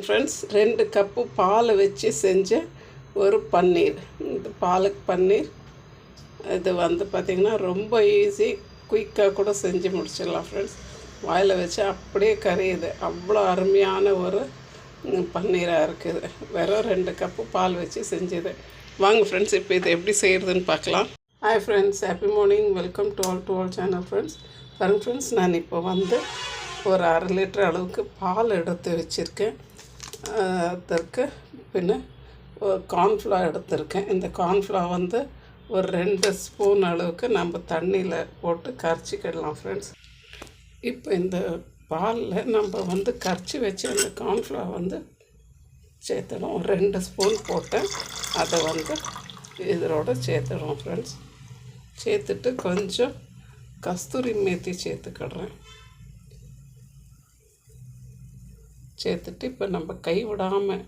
Friends 2 cup பால் வச்சு செஞ்ச ஒரு பன்னீர். இந்த பாலக் பன்னீர் இது பார்த்திங்கன்னா ரொம்ப ஈஸி, குயிக்காக கூட செஞ்சு முடிச்சிடலாம் ஃப்ரெண்ட்ஸ். வாயில் வச்சு அப்படியே கரையுது, அவ்வளோ அருமையான ஒரு பன்னீராக இருக்குது. வெறும் 2 கப்பு பால் வச்சு செஞ்சது. வாங்க ஃப்ரெண்ட்ஸ், இப்போ இது எப்படி செய்கிறதுன்னு பார்க்கலாம். Hi friends, happy morning, welcome to all channel friends. பாருங்க ஃப்ரெண்ட்ஸ், நான் இப்போ ஒரு 1/2 லிட்டர் அளவுக்கு பால் எடுத்து வச்சுருக்கேன். அதற்கு பின்ன கார்ன்ஃப்ளவர் எடுத்திருக்கேன். இந்த கார்ன்ஃப்ளவர் ஒரு 2 ஸ்பூன் அளவுக்கு நம்ம தண்ணியில் போட்டு கரைச்சிக்கிடலாம் ஃப்ரெண்ட்ஸ். இப்போ இந்த பாலில் நம்ம கரைச்சி வச்சு அந்த கார்ன்ஃப்ளவர் சேர்த்துடும். ஒரு 2 ஸ்பூன் போட்டேன். அதை இதோட சேர்த்துடுவோம் ஃப்ரெண்ட்ஸ். சேர்த்துட்டு கொஞ்சம் கஸ்தூரி மேத்தி சேர்த்துக்கிடுறேன். சேர்த்துட்டு இப்போ நம்ம கை விடாமல்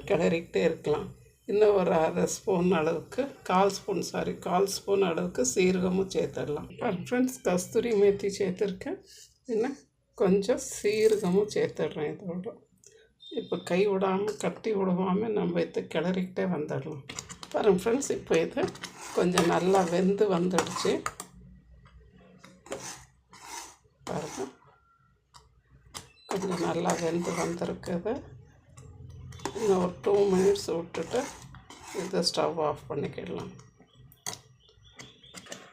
கிளறிக்கிட்டே இருக்கலாம். இன்னும் ஒரு 1/2 ஸ்பூன் அளவுக்கு, 1/4 ஸ்பூன் அளவுக்கு சீரகமும் சேர்த்துடலாம். ஃப்ரெண்ட்ஸ், கஸ்தூரி மேத்தி சேர்த்துருக்கேன், இன்னும் கொஞ்சம் சீரகமும் சேர்த்துடுறேன் இதோட. இப்போ கை விடாமல் கட்டி விடாமல் நம்ம இதை கிளறிக்கிட்டே வந்துடலாம். பாருங்கள் ஃப்ரெண்ட்ஸ், இப்போ இது கொஞ்சம் நல்லா வெந்து வந்துடுச்சு. பாருங்கள், கொஞ்சம் நல்லா வெந்து வந்திருக்குது. இன்னும் ஒரு 2 மினிட்ஸ் விட்டுட்டு இதை ஸ்டவ் ஆஃப் பண்ணிக்கிடலாம்.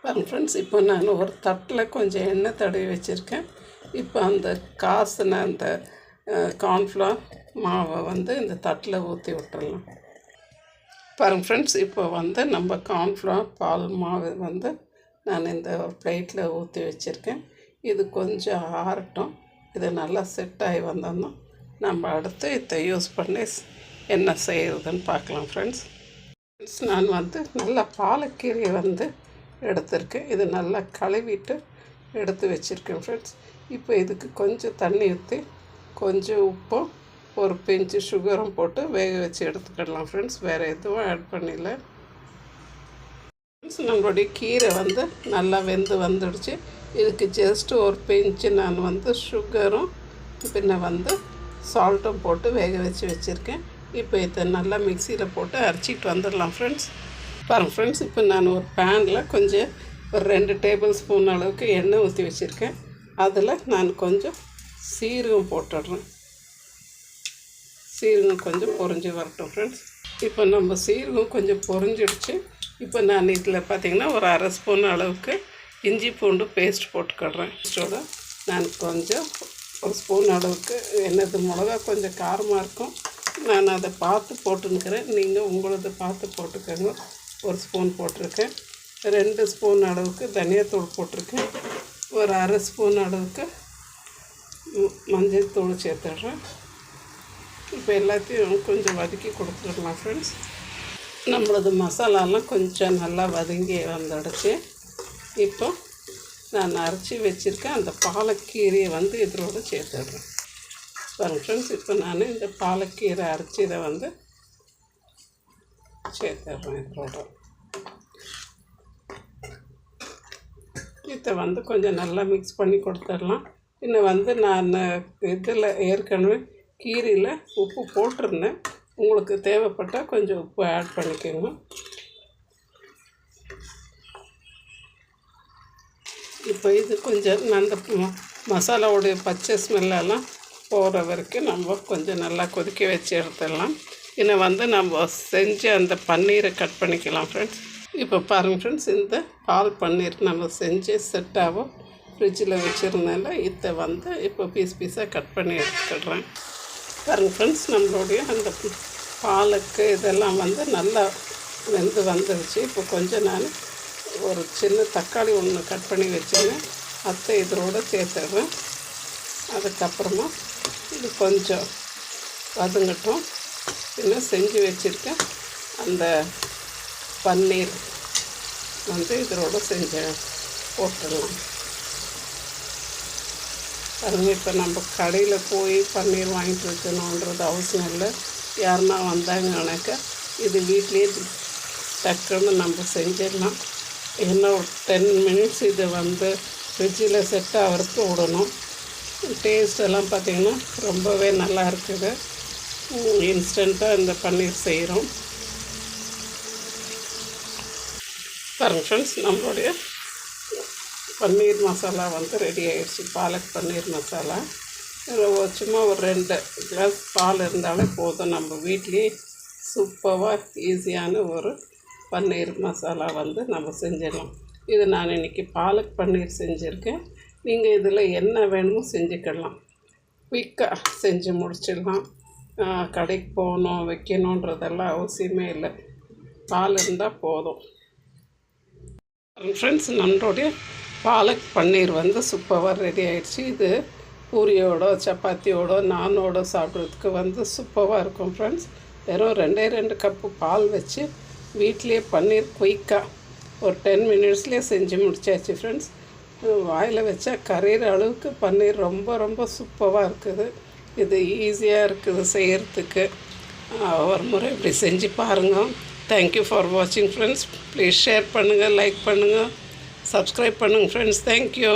பாருங்கள் ஃப்ரெண்ட்ஸ், இப்போ நான் ஒரு தட்டில் கொஞ்சம் எண்ணெய் தடவி வச்சுருக்கேன். இப்போ அந்த காசின அந்த கார்ன்ஃப்ளவர் மாவை இந்த தட்டில் ஊற்றி விட்டுடலாம். பாருங்கள் ஃப்ரெண்ட்ஸ், இப்போ நம்ம கார்ன்ஃப்ளவர் பால் மாவு நான் இந்த பிளேட்டில் ஊற்றி வச்சுருக்கேன். இது கொஞ்சம் ஆறட்டும். இது நல்லா செட் ஆகி வந்தோம்னா நம்ம அடுத்து இதை யூஸ் பண்ணி என்ன செய்கிறதுன்னு பார்க்கலாம் ஃப்ரெண்ட்ஸ். நான் நல்லா பாலக்கீரையை எடுத்திருக்கேன். இது நல்லா கழுவிட்டு எடுத்து வச்சுருக்கேன் ஃப்ரெண்ட்ஸ். இப்போ இதுக்கு கொஞ்சம் தண்ணி ஊற்றி கொஞ்சம் உப்பும் ஒரு பிஞ்சு சுகரும் போட்டு வேக வச்சு எடுத்துக்கிடலாம் ஃப்ரெண்ட்ஸ். வேறு எதுவும் ஆட் பண்ணல. நம்மளுடைய கீரை நல்லா வெந்து வந்துடுச்சு. இதுக்கு ஜஸ்ட்டு ஒரு பிஞ்சு நான் சுகரும் பின்ன சால்ட்டும் போட்டு வேக வச்சு வச்சுருக்கேன். இப்போ இதை நல்லா மிக்சியில் போட்டு அரைச்சிட்டு வந்துடலாம் ஃப்ரெண்ட்ஸ். பாருங்கள் ஃப்ரெண்ட்ஸ், இப்போ நான் ஒரு பேனில் கொஞ்சம் ஒரு 2 டேபிள் ஸ்பூன் அளவுக்கு எண்ணெய் ஊற்றி வச்சுருக்கேன். அதில் நான் கொஞ்சம் சீரகம் போட்டுடுறேன். சீரகம் கொஞ்சம் பொரிஞ்சு வரட்டும் ஃப்ரெண்ட்ஸ். இப்போ நம்ம சீரகம் கொஞ்சம் பொரிஞ்சிடுச்சு. இப்போ நான் இதில் பார்த்திங்கன்னா ஒரு 1/2 ஸ்பூன் அளவுக்கு இஞ்சி பூண்டு பேஸ்ட் போட்டுக்கிடுறேன். பேஸ்ட்டோட நான் கொஞ்சம் ஒரு ஸ்பூன் அளவுக்கு, என்னது மிளகா கொஞ்சம் காரமாக இருக்கும், நான் அதை பார்த்து போட்டுன்னுக்கிறேன். நீங்கள் உங்களது பார்த்து போட்டுக்கோங்க. ஒரு ஸ்பூன் போட்டிருக்கேன். 2 ஸ்பூன் அளவுக்கு தனியாத்தூள் போட்டிருக்கேன். ஒரு 1/2 ஸ்பூன் அளவுக்கு மஞ்சள் தூள் சேர்த்துடுறேன். இப்போ எல்லாத்தையும் கொஞ்சம் வதக்கி கொடுத்துடலாம் ஃப்ரெண்ட்ஸ். நம்மளது மசாலாலாம் கொஞ்சம் நல்லா வதங்கி வந்துடுச்சு. இப்போ நான் அரைச்சி வச்சுருக்கேன் அந்த பாலக்கீரையை இதோடு சேர்த்துடுறேன். பாருங்கள் ஃப்ரெண்ட்ஸ், இப்போ நான் இந்த பாலக்கீரை அரைச்சி இதை சேர்த்துடுறேன் இதோட. இதை கொஞ்சம் நல்லா மிக்ஸ் பண்ணி கொடுத்துடலாம். இன்னும் நான் இதில் ஏற்கனவே கீரையில் உப்பு போட்டிருந்தேன். உங்களுக்கு தேவைப்பட்டால் கொஞ்சம் உப்பு ஆட் பண்ணிக்கோங்க. இப்போ இது கொஞ்சம் அந்த மசாலாவுடைய பச்சை ஸ்மெல்லெல்லாம் போகிற வரைக்கும் நம்ம கொஞ்சம் நல்லா கொதிக்க வச்சு எடுத்துடலாம். இன்னும் நம்ம செஞ்சு அந்த பன்னீரை கட் பண்ணிக்கலாம் ஃப்ரெண்ட்ஸ். இப்போ பாருங்கள் ஃப்ரெண்ட்ஸ், இந்த பால் பன்னீர் நம்ம செஞ்சு செட்டாகவும் ஃப்ரிட்ஜில் வச்சுருந்தால இதை இப்போ பீஸாக கட் பண்ணி எடுத்துக்கிடுறேன். பாருங்கள் ஃப்ரெண்ட்ஸ், நம்மளுடைய அந்த பாலுக்கு இதெல்லாம் நல்லா வெந்து வந்துடுச்சு. இப்போ கொஞ்சம் நான் ஒரு சின்ன தக்காளி ஒன்று கட் பண்ணி வச்சுருந்தேன், அதை இதோட சேர்த்துடுறேன். அதுக்கப்புறமா இது கொஞ்சம் வதங்கட்டும். இன்னும் செஞ்சு வச்சுருக்கேன் அந்த பன்னீர் இதோட செஞ்சு போட்டுடலாம். பாருங்கள், இப்போ நம்ம கடையில் போய் பன்னீர் வாங்கிட்டு வைக்கணுன்றது அவசியம் இல்லை. யாருன்னா வந்தாங்கன்னாக்கா இது வீட்லேயே டக்குன்னு நம்ம செஞ்சிடலாம். இன்னும் ஒரு 10 மினிட்ஸ் இதை ஃப்ரிட்ஜில் செட் ஆகிறதுக்கு விடணும். டேஸ்ட் எல்லாம் பார்த்திங்கன்னா ரொம்பவே நல்லா இருக்குது. இன்ஸ்டண்ட்டாக இந்த பன்னீர் செய்கிறோம். பாருங்கள் ஃப்ரெண்ட்ஸ், நம்மளுடைய பன்னீர் மசாலா வந்து ரெடி ஆகிடுச்சு. பாலக் பன்னீர் மசாலா சும்மா ஒரு 2 கிளாஸ் பால் இருந்தாலே போதும். நம்ம வீட்லேயே சூப்பராக ஈஸியான ஒரு பன்னீர் மசாலா வந்து நம்ம செஞ்சிடலாம். இது நான் இன்றைக்கி பாலக் பன்னீர் செஞ்சுருக்கேன். நீங்கள் இதில் என்ன வேணுமோ செஞ்சுக்கலாம். குயிக்காக செஞ்சு முடிச்சிடலாம். கடைக்கு போகணும் வைக்கணுன்றதெல்லாம் அவசியமே இல்லை. பால் இருந்தால் போதும். ஃப்ரெண்ட்ஸ், நம்மளுடைய பாலக் பன்னீர் வந்து சூப்பராக ரெடி ஆகிடுச்சு. இது பூரியோட சப்பாத்தியோட நானோட சாப்பிட்றதுக்கு வந்து சூப்பராக இருக்கும் ஃப்ரெண்ட்ஸ். வெறும் 2 கப்பு பால் வச்சு வீட்லேயே பன்னீர் குயிக்காக ஒரு 10 மினிட்ஸ்லேயே செஞ்சு முடிச்சாச்சு ஃப்ரெண்ட்ஸ். வாயில் வச்சா கரையிற அளவுக்கு பன்னீர் ரொம்ப ரொம்ப சூப்பராக இருக்குது. இது ஈஸியாக இருக்குது செய்கிறதுக்கு. ஒரு முறை இப்படி செஞ்சு பாருங்கள். தேங்க்யூ ஃபார் வாட்சிங் ஃப்ரெண்ட்ஸ். ப்ளீஸ் ஷேர் பண்ணுங்கள், லைக் பண்ணுங்கள், சப்ஸ்கிரைப் பண்ணுங்கள் ஃப்ரெண்ட்ஸ். தேங்க்யூ.